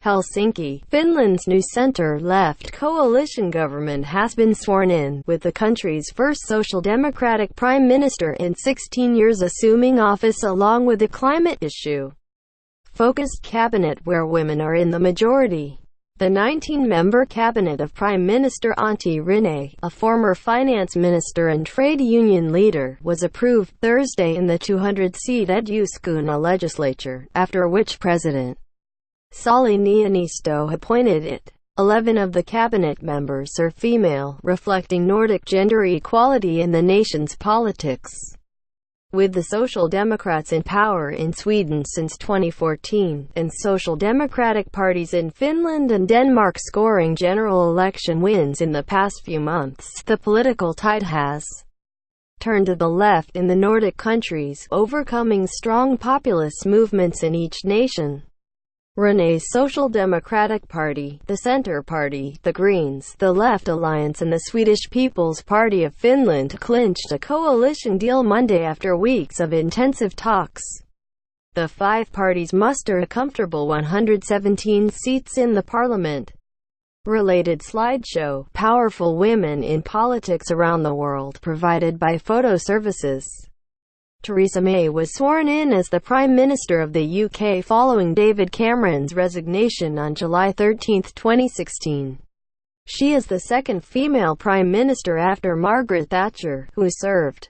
Helsinki, Finland's new center-left coalition government has been sworn in, with the country's first social democratic prime minister in 16 years assuming office, along with a climate issue-focused cabinet where women are in the majority. The 19-member cabinet of Prime Minister Antti Rinne, a former finance minister and trade union leader, was approved Thursday in the 200-seat Eduskunta legislature, after which President Sauli Niinisto appointed it. 11 of the cabinet members are female, reflecting Nordic gender equality in the nation's politics, with the Social Democrats in power in Sweden since 2014, and Social Democratic parties in Finland and Denmark scoring general election wins in the past few months. The political tide has turned to the left in the Nordic countries, overcoming strong populist movements in each nation. Rinne's Social Democratic Party, the Centre Party, the Greens, the Left Alliance and the Swedish People's Party of Finland clinched a coalition deal Monday after weeks of intensive talks. The five parties muster a comfortable 117 seats in the parliament. Related slideshow, Powerful Women in Politics Around the World, provided by Photo Services. Theresa May was sworn in as the Prime Minister of the UK following David Cameron's resignation on July 13, 2016. She is the second female Prime Minister after Margaret Thatcher, who served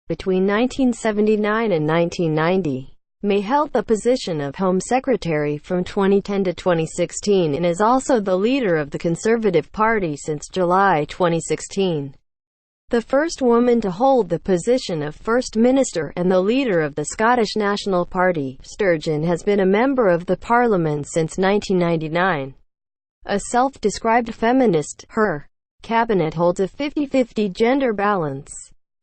between 1979 and 1990. May held the position of Home Secretary from 2010 to 2016 and is also the leader of the Conservative Party since July 2016. The first woman to hold the position of First Minister and the leader of the Scottish National Party, Sturgeon has been a member of the Parliament since 1999. A self-described feminist, her cabinet holds a 50-50 gender balance.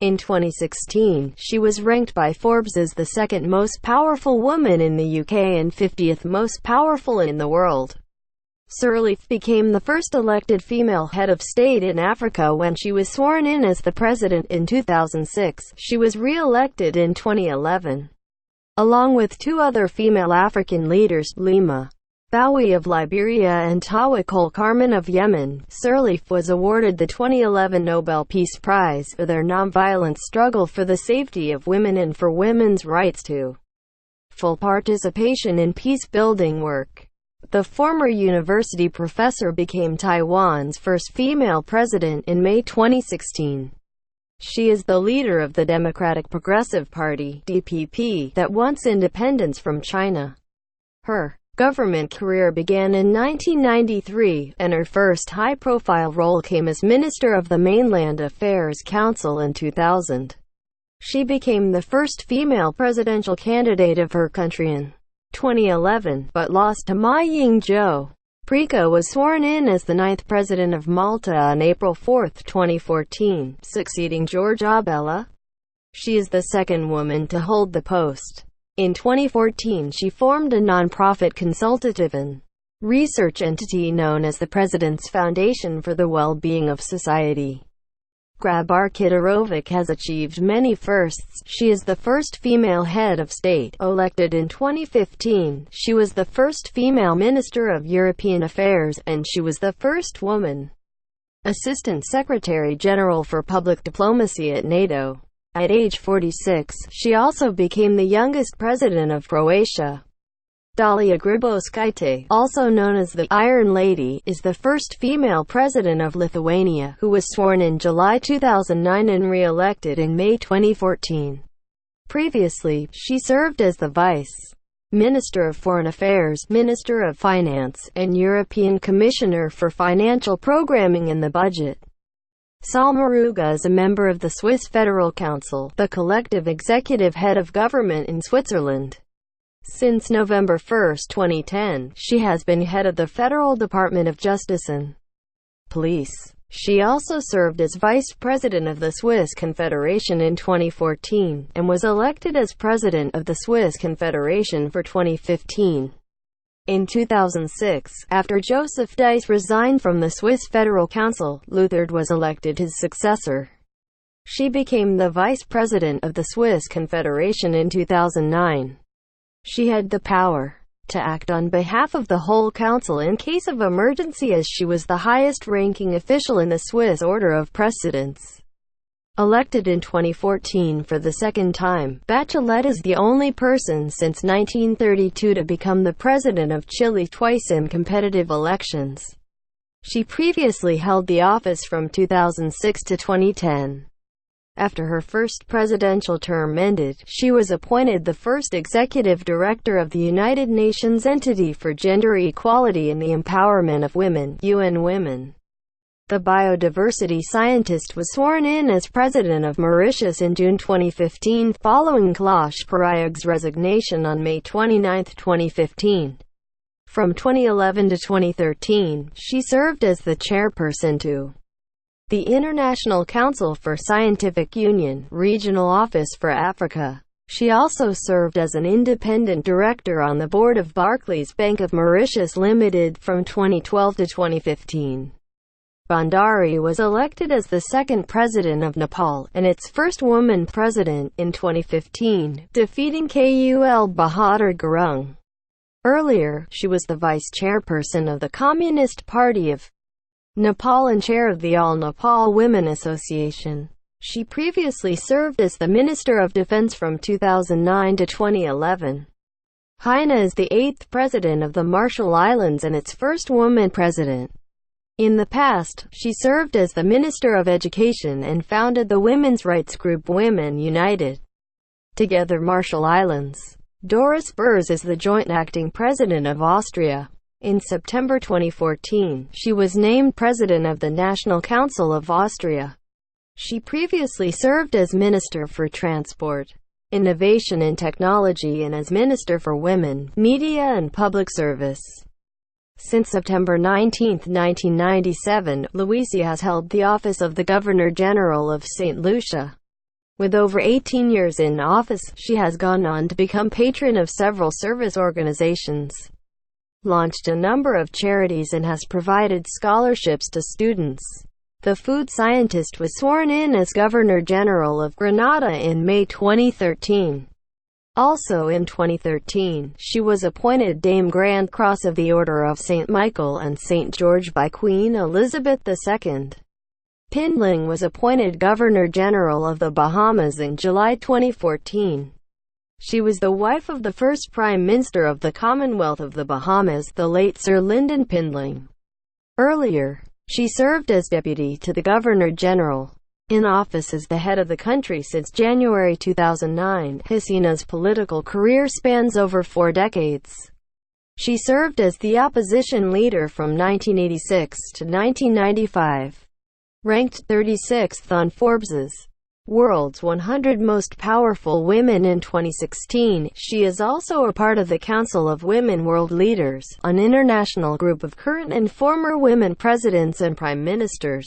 In 2016, she was ranked by Forbes as the second most powerful woman in the UK and 50th most powerful in the world. Sirleaf became the first elected female head of state in Africa when she was sworn in as the president in 2006. She was re-elected in 2011. Along with two other female African leaders, Lima Bowie of Liberia and Tawakkol Karman of Yemen, Sirleaf was awarded the 2011 Nobel Peace Prize for their nonviolent struggle for the safety of women and for women's rights to full participation in peace-building work. The former university professor became Taiwan's first female president in May 2016. She is the leader of the Democratic Progressive Party (DPP) that wants independence from China. Her government career began in 1993, and her first high-profile role came as Minister of the Mainland Affairs Council in 2000. She became the first female presidential candidate of her country in 2011, but lost to Ma Ying-jeou. Prica was sworn in as the ninth president of Malta on April 4, 2014, succeeding George Abela. She is the second woman to hold the post. In 2014, she formed a non-profit consultative and research entity known as the President's Foundation for the Well-being of Society. Grabar Kitarovic has achieved many firsts. She is the first female head of state, elected in 2015. She was the first female Minister of European Affairs, and she was the first woman Assistant Secretary General for Public Diplomacy at NATO. At age 46, she also became the youngest president of Croatia. Dalia Grybauskaite, also known as the Iron Lady, is the first female president of Lithuania, who was sworn in July 2009 and re-elected in May 2014. Previously, she served as the Vice Minister of Foreign Affairs, Minister of Finance, and European Commissioner for Financial Programming and the Budget. Salmaruga is a member of the Swiss Federal Council, the collective executive head of government in Switzerland. Since November 1, 2010, she has been head of the Federal Department of Justice and Police. She also served as vice president of the Swiss Confederation in 2014, and was elected as president of the Swiss Confederation for 2015. In 2006, after Joseph Dice resigned from the Swiss Federal Council, Luthard was elected his successor. She became the vice president of the Swiss Confederation in 2009. She had the power to act on behalf of the whole council in case of emergency, as she was the highest-ranking official in the Swiss order of precedence. Elected in 2014 for the second time, Bachelet is the only person since 1932 to become the president of Chile twice in competitive elections. She previously held the office from 2006 to 2010. After her first presidential term ended, she was appointed the first executive director of the United Nations Entity for Gender Equality and the Empowerment of Women, UN Women. The biodiversity scientist was sworn in as president of Mauritius in June 2015, following Claude Pariag's resignation on May 29, 2015. From 2011 to 2013, she served as the chairperson to the International Council for Scientific Union, Regional Office for Africa. She also served as an independent director on the board of Barclays Bank of Mauritius Limited from 2012 to 2015. Bhandari was elected as the second president of Nepal, and its first woman president, in 2015, defeating Kul Bahadur Gurung. Earlier, she was the vice chairperson of the Communist Party of Nepal and chair of the All Nepal Women Association. She previously served as the Minister of Defense from 2009 to 2011. Haina is the eighth president of the Marshall Islands and its first woman president. In the past, she served as the Minister of Education and founded the women's rights group Women United Together Marshall Islands. Doris Burz is the joint acting president of Austria. In September 2014, she was named president of the National Council of Austria. She previously served as Minister for Transport, Innovation and Technology and as Minister for Women, Media and Public Service. Since September 19, 1997, Louisa has held the office of the Governor-General of St. Lucia. With over 18 years in office, she has gone on to become patron of several service organizations, launched a number of charities and has provided scholarships to students. The food scientist was sworn in as Governor-General of Grenada in May 2013. Also in 2013, she was appointed Dame Grand Cross of the Order of St. Michael and St. George by Queen Elizabeth II. Pindling was appointed Governor-General of the Bahamas in July 2014. She was the wife of the first Prime Minister of the Commonwealth of the Bahamas, the late Sir Lyndon Pindling. Earlier, she served as Deputy to the Governor-General, in office as the head of the country since January 2009. Hasina's political career spans over 4 decades. She served as the opposition leader from 1986 to 1995. Ranked 36th on Forbes's World's 100 Most Powerful Women in 2016, she is also a part of the Council of Women World Leaders, an international group of current and former women presidents and prime ministers.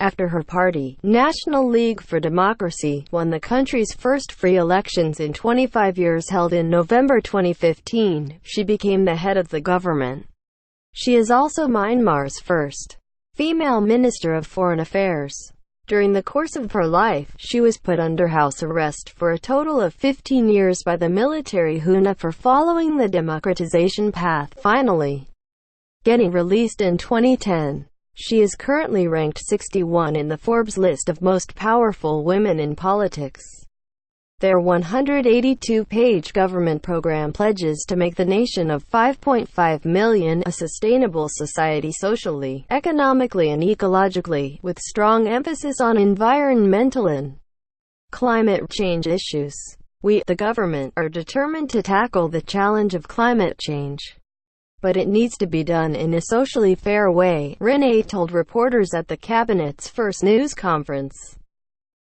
After her party, National League for Democracy, won the country's first free elections in 25 years held in November 2015, she became the head of the government. She is also Myanmar's first female Minister of Foreign Affairs. During the course of her life, she was put under house arrest for a total of 15 years by the military junta for following the democratization path, finally getting released in 2010. She is currently ranked 61 in the Forbes list of most powerful women in politics. Their 182-page government program pledges to make the nation of 5.5 million a sustainable society socially, economically and ecologically, with strong emphasis on environmental and climate change issues. We, the government, are determined to tackle the challenge of climate change. But it needs to be done in a socially fair way, Renée told reporters at the Cabinet's first news conference.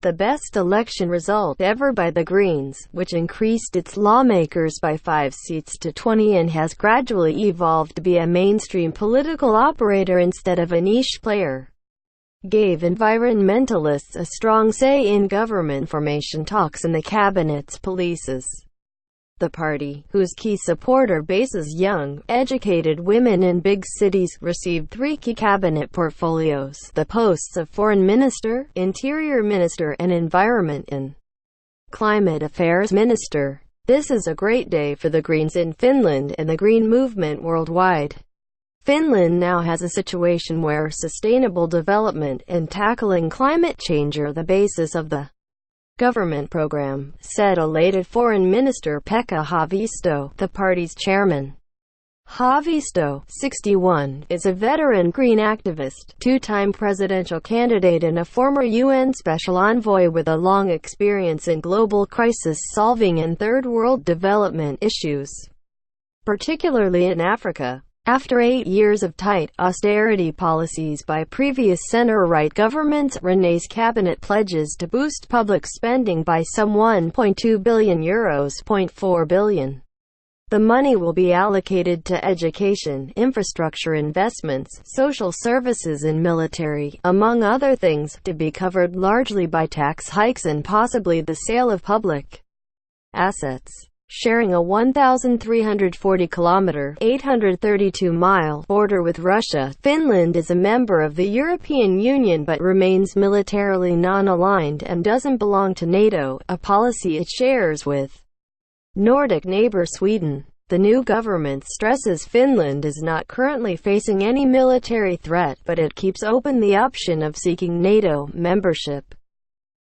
The best election result ever by the Greens, which increased its lawmakers by 5 seats to 20 and has gradually evolved to be a mainstream political operator instead of a niche player, gave environmentalists a strong say in government formation talks and the Cabinet's policies. The party, whose key supporter base is young, educated women in big cities, received 3 key cabinet portfolios, the posts of Foreign Minister, Interior Minister and Environment and Climate Affairs Minister. This is a great day for the Greens in Finland and the Green movement worldwide. Finland now has a situation where sustainable development and tackling climate change are the basis of the government program, said elated Foreign Minister Pekka Haavisto, the party's chairman. Haavisto, 61, is a veteran Green activist, two-time presidential candidate and a former UN Special Envoy with a long experience in global crisis-solving and Third World development issues, particularly in Africa. After 8 years of tight austerity policies by previous center-right governments, René's cabinet pledges to boost public spending by some €1.2 billion, €0.4 billion. The money will be allocated to education, infrastructure investments, social services and military, among other things, to be covered largely by tax hikes and possibly the sale of public assets. Sharing a 1,340-kilometer (832-mile) border with Russia, Finland is a member of the European Union but remains militarily non-aligned and doesn't belong to NATO, a policy it shares with Nordic neighbor Sweden. The new government stresses Finland is not currently facing any military threat, but it keeps open the option of seeking NATO membership.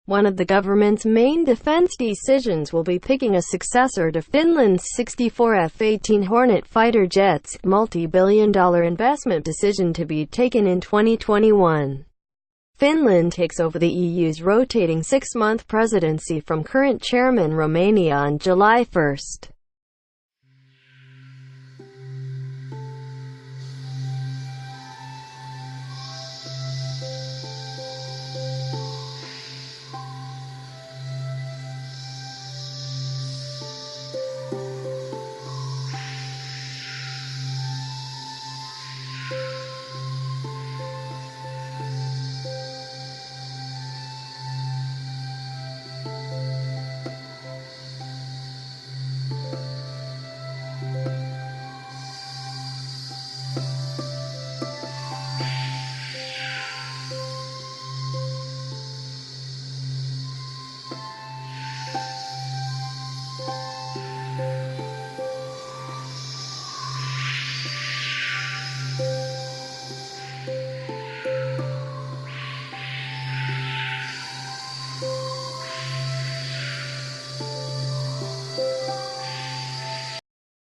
One of the government's main defense decisions will be picking a successor to Finland's 64 F-18 Hornet fighter jets, multi-billion-dollar investment decision to be taken in 2021. Finland takes over the EU's rotating 6-month presidency from current chairman Romania on July 1.